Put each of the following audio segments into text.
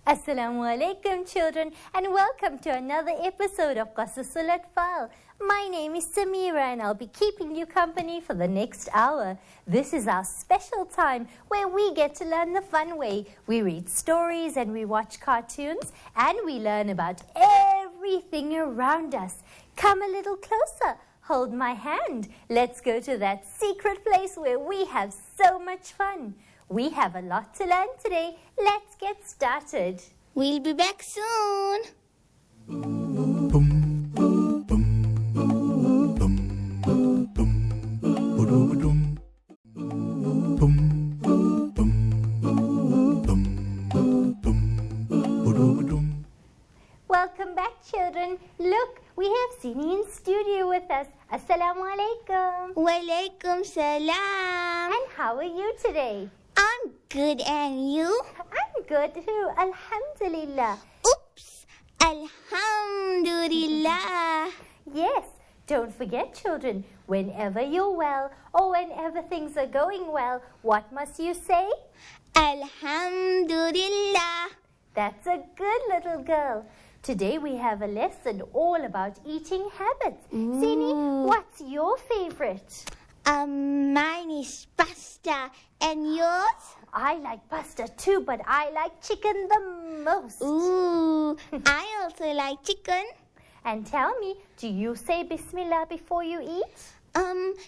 Assalamu alaikum children, and welcome to another episode of Qasasul Atfal. My name is Samira and I'll be keeping you company for the next hour. This is our special time where we get to learn the fun way. We read stories and we watch cartoons and we learn about everything around us. Come a little closer, hold my hand. Let's go to that secret place where we have so much fun. We have a lot to learn today. Let's get started. We'll be back soon. Welcome back, children. Look, we have Zini in studio with us. Assalamu alaikum. Walaikum salam. And how are you today? I'm good, and you? I'm good too, alhamdulillah. Oops, alhamdulillah. Yes, don't forget, children, whenever you're well or whenever things are going well, what must you say? Alhamdulillah. That's a good little girl. Today we have a lesson all about eating habits. Zini, what's your favorite? Mine is pasta. And yours? I like pasta too, but I like chicken the most. Ooh, I also like chicken. And tell me, do you say Bismillah before you eat?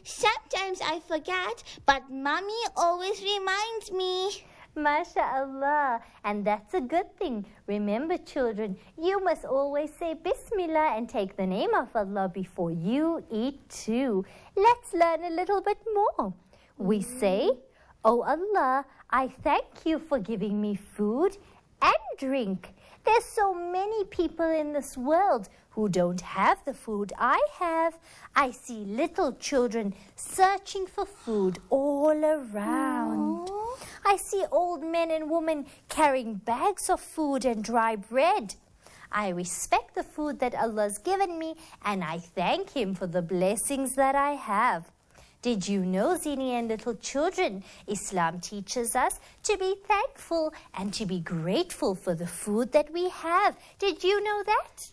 Sometimes I forget, but Mommy always reminds me. MashaAllah. And that's a good thing. Remember, children, you must always say Bismillah and take the name of Allah before you eat too. Let's learn a little bit more. We say, "Oh Allah, I thank you for giving me food and drink." There's so many people in this world who don't have the food I have. I see little children searching for food all around. I see old men and women carrying bags of food and dry bread. I respect the food that Allah's given me and I thank Him for the blessings that I have. Did you know, Zini and little children, Islam teaches us to be thankful and to be grateful for the food that we have. Did you know that?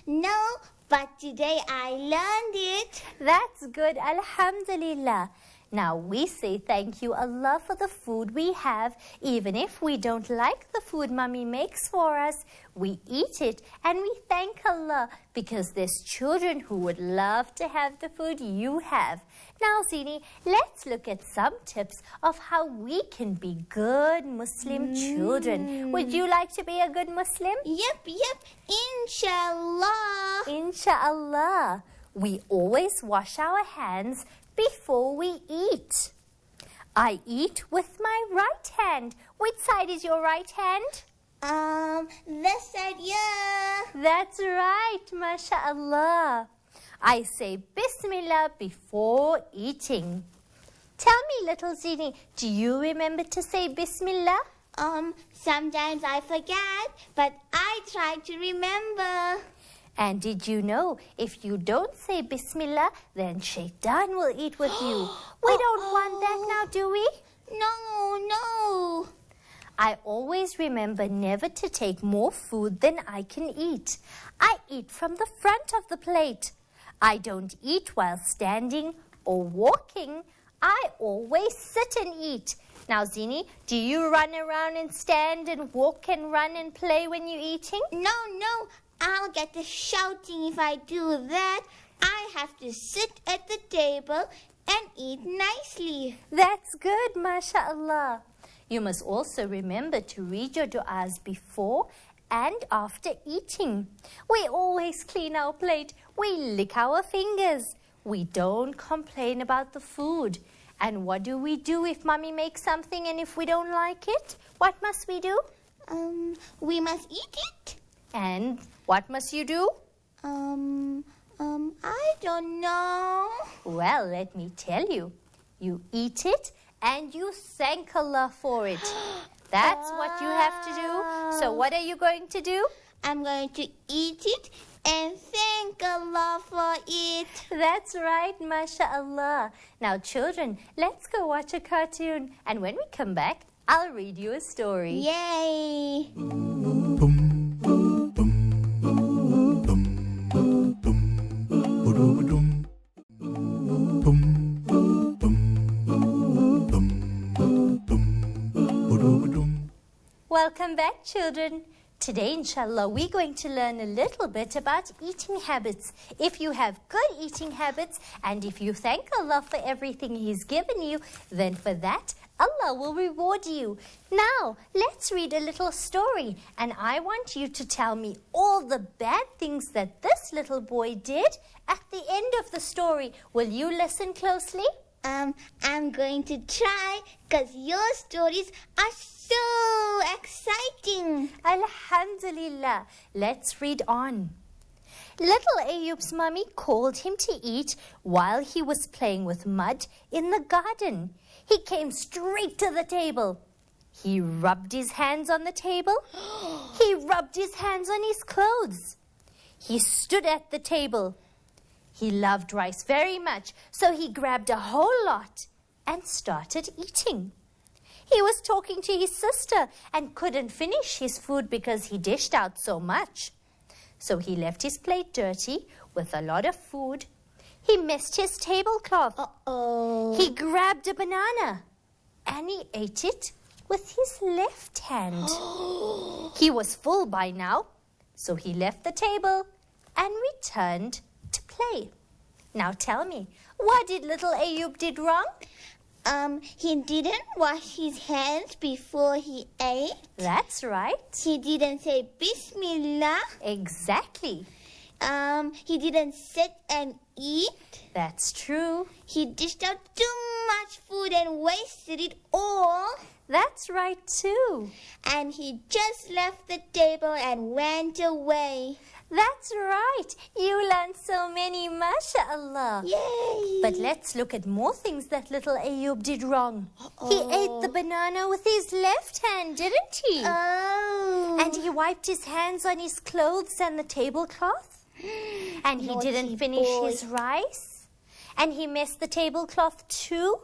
No, but today I learned it. That's good, alhamdulillah. Now we say thank you Allah for the food we have. Even if we don't like the food Mommy makes for us, we eat it and we thank Allah because there's children who would love to have the food you have. Now Zini, let's look at some tips of how we can be good Muslim children. Would you like to be a good Muslim? Yep, Inshallah. Inshallah. We always wash our hands before we eat. I eat with my right hand. Which side is your right hand? This side, yeah. That's right, MashaAllah. I say Bismillah before eating. Tell me, little Zini, do you remember to say Bismillah? Sometimes I forget, but I try to remember. And did you know, if you don't say Bismillah, then Shaitan will eat with you. We don't want that now, do we? No. I always remember never to take more food than I can eat. I eat from the front of the plate. I don't eat while standing or walking. I always sit and eat. Now, Zini, do you run around and stand and walk and run and play when you're eating? No. I'll get the shouting if I do that. I have to sit at the table and eat nicely. That's good, MashaAllah. You must also remember to read your du'as before and after eating. We always clean our plate. We lick our fingers. We don't complain about the food. And what do we do if Mommy makes something and if we don't like it? What must we do? We must eat it. And what must you do? I don't know. Well, let me tell you. You eat it and you thank Allah for it. That's what you have to do. So what are you going to do? I'm going to eat it and thank Allah for it. That's right, mashallah. Now children, let's go watch a cartoon. And when we come back, I'll read you a story. Yay! Welcome back, children. Today, inshallah, we're going to learn a little bit about eating habits. If you have good eating habits and if you thank Allah for everything He's given you, then for that, Allah will reward you. Now, let's read a little story, and I want you to tell me all the bad things that this little boy did at the end of the story. Will you listen closely? I'm going to try because your stories are so exciting. Alhamdulillah. Let's read on. Little Ayub's mummy called him to eat while he was playing with mud in the garden. He came straight to the table. He rubbed his hands on the table. He rubbed his hands on his clothes. He stood at the table. He loved rice very much, so he grabbed a whole lot and started eating. He was talking to his sister and couldn't finish his food because he dished out so much. So he left his plate dirty with a lot of food. He messed his tablecloth. Uh-oh. He grabbed a banana and he ate it with his left hand. He was full by now, so he left the table and returned to play. Now tell me, what did little Ayub did wrong? He didn't wash his hands before he ate. That's right. He didn't say Bismillah. Exactly. He didn't sit and eat. That's true. He dished out too much food and wasted it all. That's right too. And he just left the table and went away. That's right. You learned so many, mashallah. Yay! But let's look at more things that little Ayub did wrong. He ate the banana with his left hand, didn't he? Oh. And he wiped his hands on his clothes and the tablecloth. And he Naughty didn't finish boy. his rice. And he messed the tablecloth too.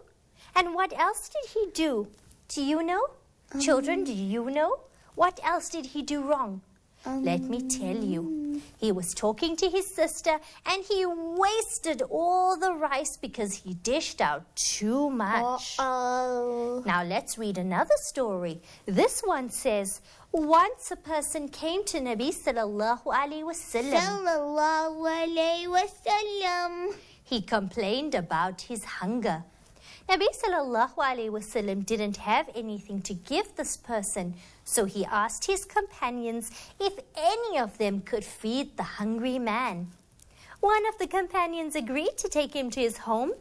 And what else did he do? Do you know? Children, do you know? What else did he do wrong? Let me tell you. He was talking to his sister and he wasted all the rice because he dished out too much. Uh-oh. Now let's read another story. This one says, once a person came to Nabi sallallahu alaihi wasallam. Sallallahu alayhi wasallam. He complained about his hunger. Nabi sallallahu alaihi wasallam didn't have anything to give this person, so he asked his companions if any of them could feed the hungry man. One of the companions agreed to take him to his home.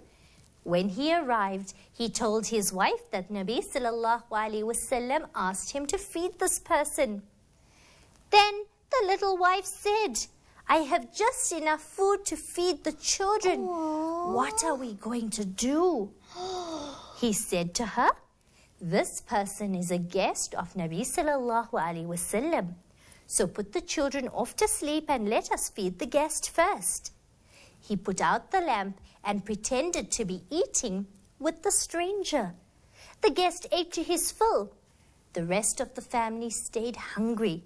When he arrived, he told his wife that Nabi sallallahu alaihi wasallam asked him to feed this person. Then the little wife said, I have just enough food to feed the children. Aww. What are we going to do? He said to her, this person is a guest of Nabi sallallahu alaihi wasallam. So put the children off to sleep and let us feed the guest first. He put out the lamp and pretended to be eating with the stranger. The guest ate to his fill. The rest of the family stayed hungry.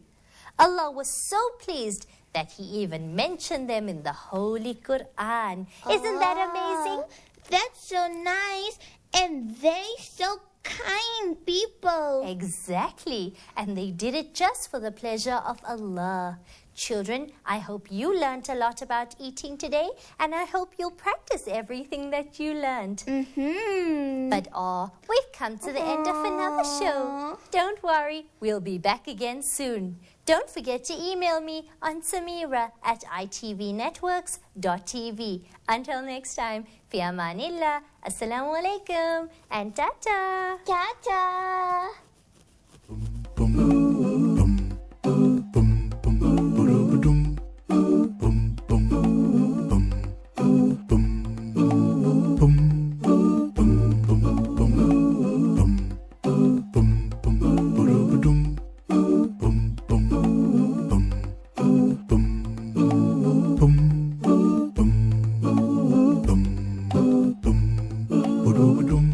Allah was so pleased that He even mentioned them in the Holy Quran. Isn't that amazing? That's so nice. And they so kind people. Exactly. And they did it just for the pleasure of Allah. Children, I hope you learnt a lot about eating today, and I hope you'll practice everything that you learned. But we've come to the end of another show. Don't worry, we'll be back again soon. Don't forget to email me on samira@itvnetworks.tv. Until next time, fi amanillah, assalamu alaikum, and tata. Ta-ta. Boom. dum